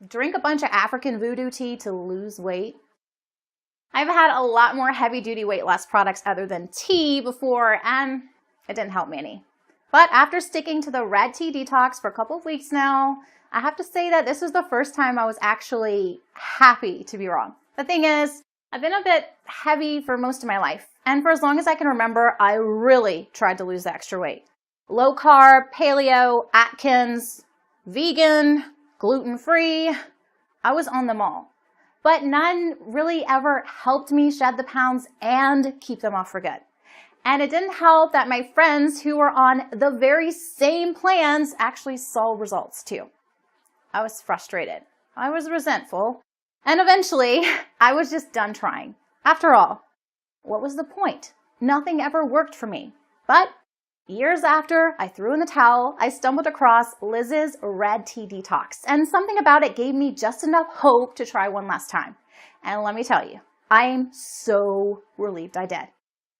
Drink a bunch of African voodoo tea to lose weight? I've had a lot more heavy-duty weight loss products other than tea before, and it didn't help me any. But after sticking to the red tea detox for a couple of weeks now, I have to say that this was the first time I was actually happy to be wrong. The thing is, I've been a bit heavy for most of my life, and for as long as I can remember, I really tried to lose the extra weight. Low carb, paleo, Atkins, vegan, gluten-free, I was on them all. But none really ever helped me shed the pounds and keep them off for good. And it didn't help that my friends who were on the very same plans actually saw results too. I was frustrated. I was resentful. And eventually, I was just done trying. After all, what was the point? Nothing ever worked for me. But years after I threw in the towel, I stumbled across Liz's Red Tea Detox, and something about it gave me just enough hope to try one last time. And let me tell you, I am so relieved I did.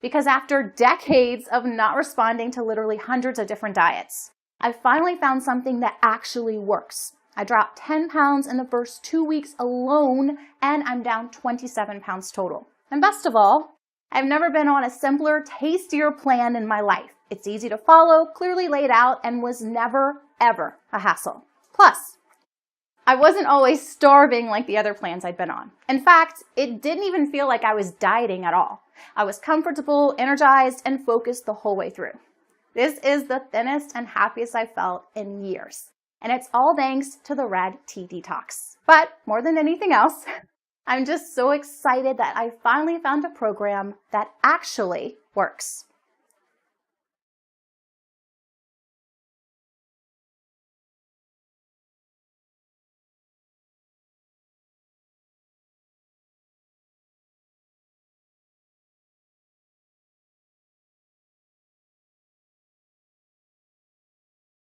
Because after decades of not responding to literally hundreds of different diets, I finally found something that actually works. I dropped 10 pounds in the first 2 weeks alone, and I'm down 27 pounds total. And best of all, I've never been on a simpler, tastier plan in my life. It's easy to follow, clearly laid out, and was never, ever a hassle. Plus, I wasn't always starving like the other plans I'd been on. In fact, it didn't even feel like I was dieting at all. I was comfortable, energized, and focused the whole way through. This is the thinnest and happiest I've felt in years. And it's all thanks to the Red Tea Detox. But more than anything else, I'm just so excited that I finally found a program that actually works.